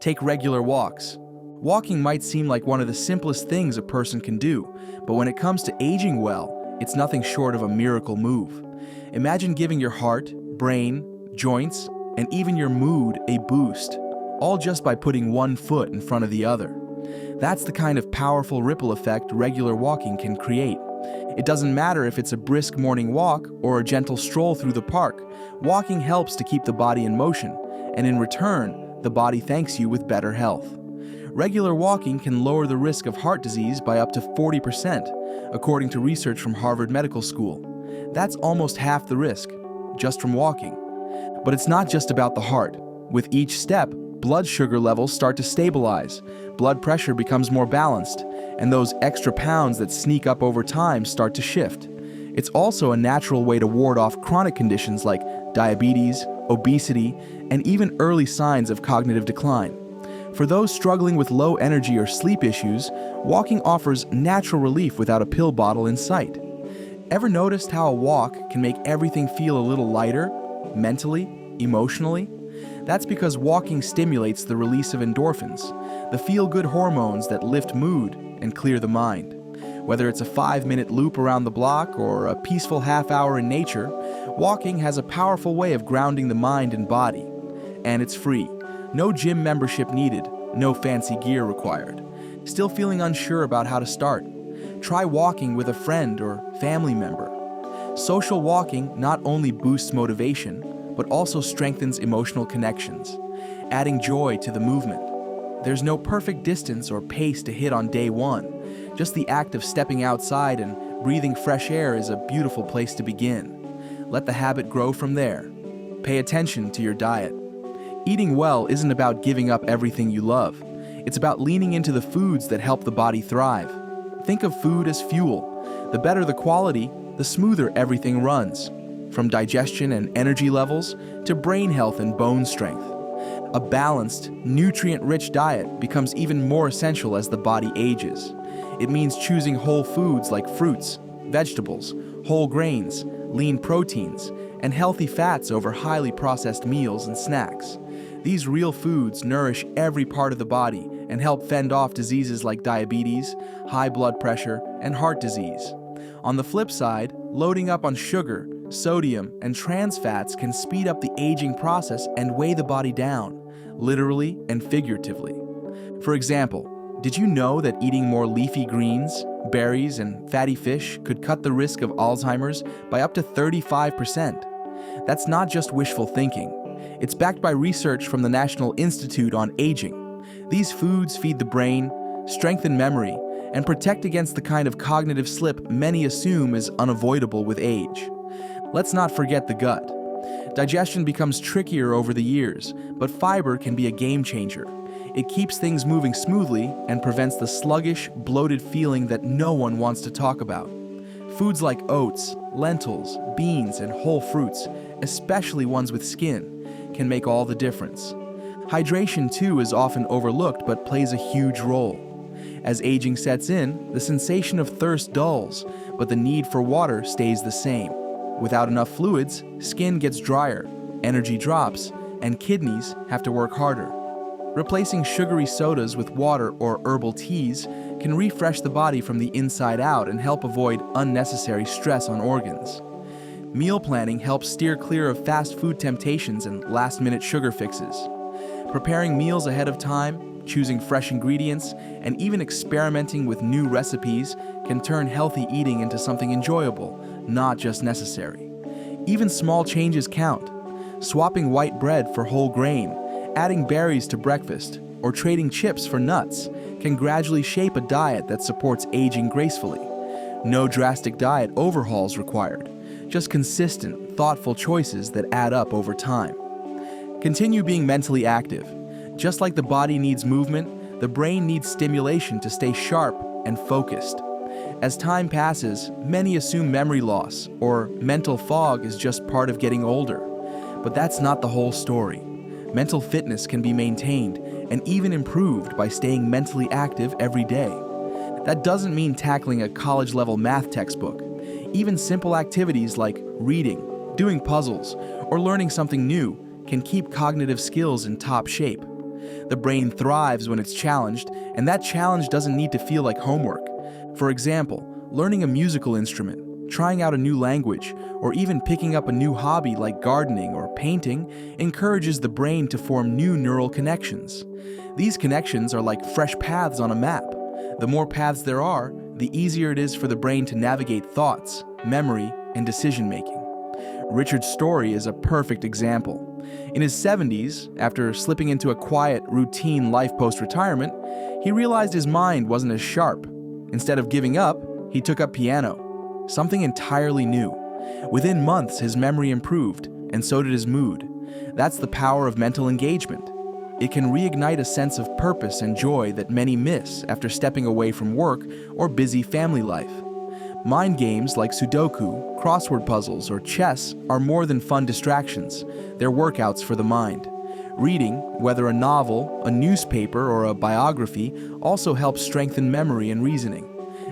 Take regular walks. Walking might seem like one of the simplest things a person can do, but when it comes to aging well, it's nothing short of a miracle move. Imagine giving your heart, brain, joints, and even your mood a boost, all just by putting one foot in front of the other. That's the kind of powerful ripple effect regular walking can create. It doesn't matter if it's a brisk morning walk or a gentle stroll through the park. Walking helps to keep the body in motion, and in return, the body thanks you with better health. Regular walking can lower the risk of heart disease by up to 40%, according to research from Harvard Medical School. That's almost half the risk, just from walking. But it's not just about the heart. With each step, blood sugar levels start to stabilize, blood pressure becomes more balanced, and those extra pounds that sneak up over time start to shift. It's also a natural way to ward off chronic conditions like diabetes, obesity, and even early signs of cognitive decline. For those struggling with low energy or sleep issues, walking offers natural relief without a pill bottle in sight. Ever noticed how a walk can make everything feel a little lighter, mentally, emotionally? That's because walking stimulates the release of endorphins, the feel-good hormones that lift mood and clear the mind. Whether it's a 5-minute loop around the block or a peaceful half-hour in nature, walking has a powerful way of grounding the mind and body. And it's free. No gym membership needed, no fancy gear required. Still feeling unsure about how to start? Try walking with a friend or family member. Social walking not only boosts motivation, but also strengthens emotional connections, adding joy to the movement. There's no perfect distance or pace to hit on day one. Just the act of stepping outside and breathing fresh air is a beautiful place to begin. Let the habit grow from there. Pay attention to your diet. Eating well isn't about giving up everything you love. It's about leaning into the foods that help the body thrive. Think of food as fuel. The better the quality, the smoother everything runs, from digestion and energy levels to brain health and bone strength. A balanced, nutrient-rich diet becomes even more essential as the body ages. It means choosing whole foods like fruits, vegetables, whole grains, lean proteins, and healthy fats over highly processed meals and snacks. These real foods nourish every part of the body and help fend off diseases like diabetes, high blood pressure, and heart disease. On the flip side, loading up on sugar, sodium, and trans fats can speed up the aging process and weigh the body down, literally and figuratively. For example, did you know that eating more leafy greens, berries, and fatty fish could cut the risk of Alzheimer's by up to 35%? That's not just wishful thinking. It's backed by research from the National Institute on Aging. These foods feed the brain, strengthen memory, and protect against the kind of cognitive slip many assume is unavoidable with age. Let's not forget the gut. Digestion becomes trickier over the years, but fiber can be a game changer. It keeps things moving smoothly and prevents the sluggish, bloated feeling that no one wants to talk about. Foods like oats, lentils, beans, and whole fruits, especially ones with skin, can make all the difference. Hydration, too, is often overlooked but plays a huge role. As aging sets in, the sensation of thirst dulls, but the need for water stays the same. Without enough fluids, skin gets drier, energy drops, and kidneys have to work harder. Replacing sugary sodas with water or herbal teas can refresh the body from the inside out and help avoid unnecessary stress on organs. Meal planning helps steer clear of fast food temptations and last-minute sugar fixes. Preparing meals ahead of time, choosing fresh ingredients, and even experimenting with new recipes can turn healthy eating into something enjoyable, not just necessary. Even small changes count. Swapping white bread for whole grain, adding berries to breakfast, or trading chips for nuts can gradually shape a diet that supports aging gracefully. No drastic diet overhauls required, just consistent, thoughtful choices that add up over time. Continue being mentally active. Just like the body needs movement, the brain needs stimulation to stay sharp and focused. As time passes, many assume memory loss or mental fog is just part of getting older. But that's not the whole story. Mental fitness can be maintained and even improved by staying mentally active every day. That doesn't mean tackling a college-level math textbook. Even simple activities like reading, doing puzzles, or learning something new can keep cognitive skills in top shape. The brain thrives when it's challenged, and that challenge doesn't need to feel like homework. For example, learning a musical instrument, trying out a new language, or even picking up a new hobby like gardening or painting encourages the brain to form new neural connections. These connections are like fresh paths on a map. The more paths there are, the easier it is for the brain to navigate thoughts, memory, and decision-making. Richard's story is a perfect example. In his 70s, after slipping into a quiet, routine life post-retirement, he realized his mind wasn't as sharp. Instead of giving up, he took up piano, something entirely new. Within months, his memory improved, and so did his mood. That's the power of mental engagement. It can reignite a sense of purpose and joy that many miss after stepping away from work or busy family life. Mind games like Sudoku, crossword puzzles, or chess are more than fun distractions. They're workouts for the mind. Reading, whether a novel, a newspaper, or a biography, also helps strengthen memory and reasoning.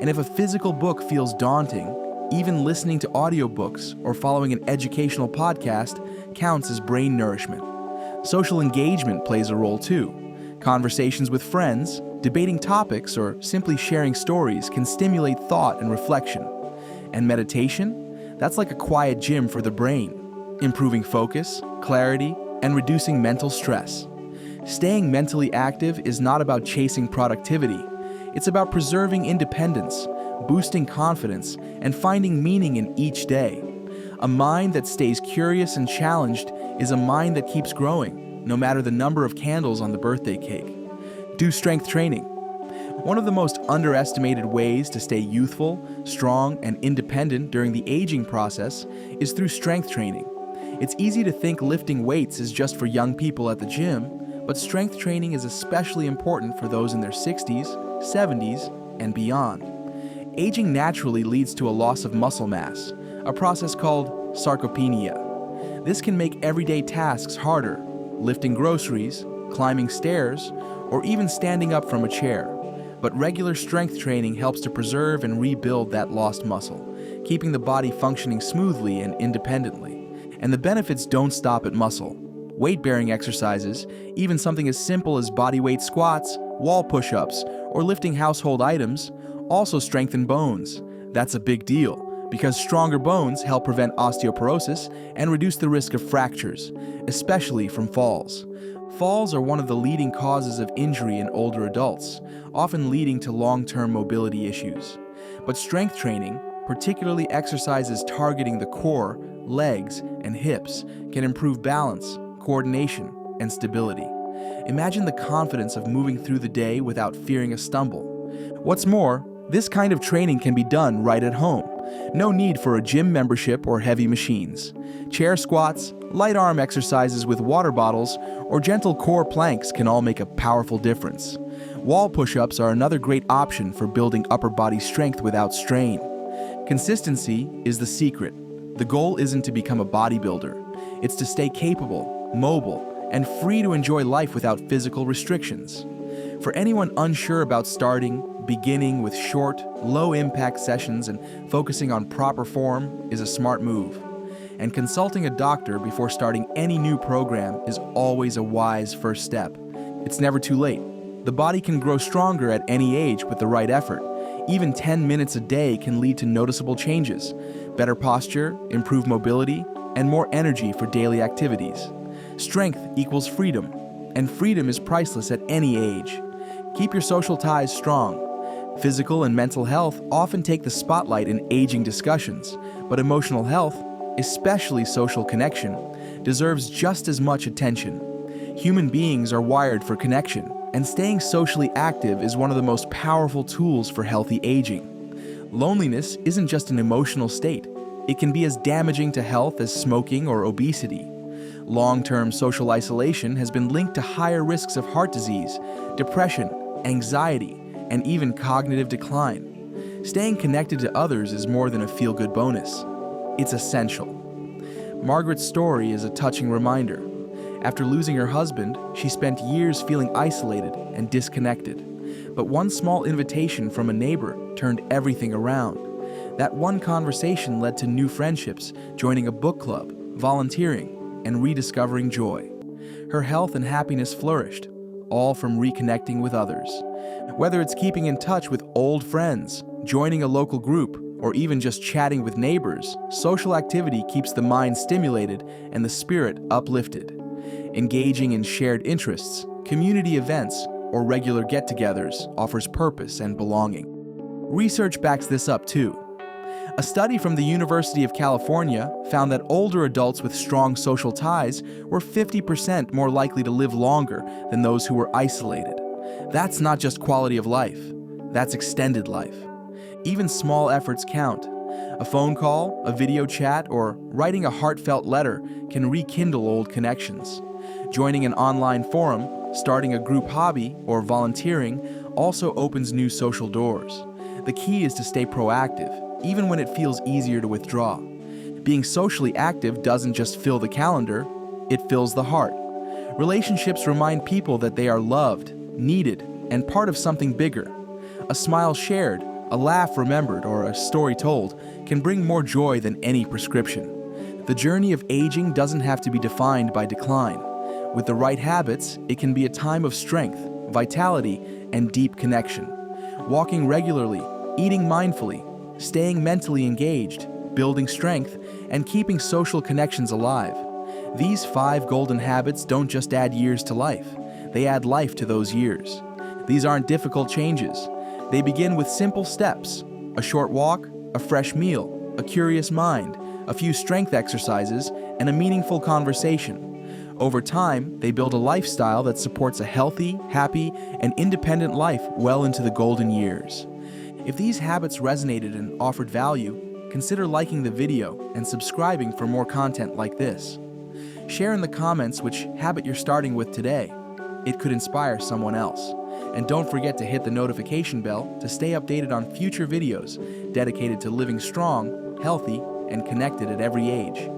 And if a physical book feels daunting, even listening to audiobooks or following an educational podcast counts as brain nourishment. Social engagement plays a role too. Conversations with friends, debating topics, or simply sharing stories can stimulate thought and reflection. And meditation? That's like a quiet gym for the brain, improving focus, clarity, and reducing mental stress. Staying mentally active is not about chasing productivity. It's about preserving independence, boosting confidence, and finding meaning in each day. A mind that stays curious and challenged is a mind that keeps growing, no matter the number of candles on the birthday cake. Do strength training. One of the most underestimated ways to stay youthful, strong, and independent during the aging process is through strength training. It's easy to think lifting weights is just for young people at the gym, but strength training is especially important for those in their 60s, 70s, and beyond. Aging naturally leads to a loss of muscle mass, a process called sarcopenia. This can make everyday tasks harder, lifting groceries, climbing stairs, or even standing up from a chair. But regular strength training helps to preserve and rebuild that lost muscle, keeping the body functioning smoothly and independently. And the benefits don't stop at muscle. Weight-bearing exercises, even something as simple as bodyweight squats, wall push-ups, or lifting household items, also strengthen bones. That's a big deal, because stronger bones help prevent osteoporosis and reduce the risk of fractures, especially from falls. Falls are one of the leading causes of injury in older adults, often leading to long-term mobility issues. But strength training, particularly exercises targeting the core, legs, and hips, can improve balance, coordination, and stability. Imagine the confidence of moving through the day without fearing a stumble. What's more, this kind of training can be done right at home. No need for a gym membership or heavy machines. Chair squats, light arm exercises with water bottles, or gentle core planks can all make a powerful difference. Wall push-ups are another great option for building upper body strength without strain. Consistency is the secret. The goal isn't to become a bodybuilder. It's to stay capable, mobile, and free to enjoy life without physical restrictions. For anyone unsure about starting, beginning with short, low-impact sessions and focusing on proper form is a smart move. And consulting a doctor before starting any new program is always a wise first step. It's never too late. The body can grow stronger at any age with the right effort. Even 10 minutes a day can lead to noticeable changes: better posture, improved mobility, and more energy for daily activities. Strength equals freedom, and freedom is priceless at any age. Keep your social ties strong. Physical and mental health often take the spotlight in aging discussions, but emotional health, especially social connection, deserves just as much attention. Human beings are wired for connection, and staying socially active is one of the most powerful tools for healthy aging. Loneliness isn't just an emotional state. It can be as damaging to health as smoking or obesity. Long-term social isolation has been linked to higher risks of heart disease, depression, anxiety, and even cognitive decline. Staying connected to others is more than a feel-good bonus. It's essential. Margaret's story is a touching reminder. After losing her husband, she spent years feeling isolated and disconnected. But one small invitation from a neighbor turned everything around. That one conversation led to new friendships, joining a book club, volunteering, and rediscovering joy. Her health and happiness flourished, all from reconnecting with others. Whether it's keeping in touch with old friends, joining a local group, or even just chatting with neighbors, social activity keeps the mind stimulated and the spirit uplifted. Engaging in shared interests, community events, or regular get-togethers offers purpose and belonging. Research backs this up too. A study from the University of California found that older adults with strong social ties were 50% more likely to live longer than those who were isolated. That's not just quality of life, that's extended life. Even small efforts count. A phone call, a video chat, or writing a heartfelt letter can rekindle old connections. Joining an online forum, starting a group hobby, or volunteering also opens new social doors. The key is to stay proactive, even when it feels easier to withdraw. Being socially active doesn't just fill the calendar, it fills the heart. Relationships remind people that they are loved, needed, and part of something bigger. A smile shared, a laugh remembered, or a story told can bring more joy than any prescription. The journey of aging doesn't have to be defined by decline. With the right habits, it can be a time of strength, vitality, and deep connection. Walking regularly, eating mindfully, staying mentally engaged, building strength, and keeping social connections alive. These 5 golden habits don't just add years to life, they add life to those years. These aren't difficult changes. They begin with simple steps: a short walk, a fresh meal, a curious mind, a few strength exercises, and a meaningful conversation. Over time, they build a lifestyle that supports a healthy, happy, and independent life well into the golden years. If these habits resonated and offered value, consider liking the video and subscribing for more content like this. Share in the comments which habit you're starting with today. It could inspire someone else. And don't forget to hit the notification bell to stay updated on future videos dedicated to living strong, healthy, and connected at every age.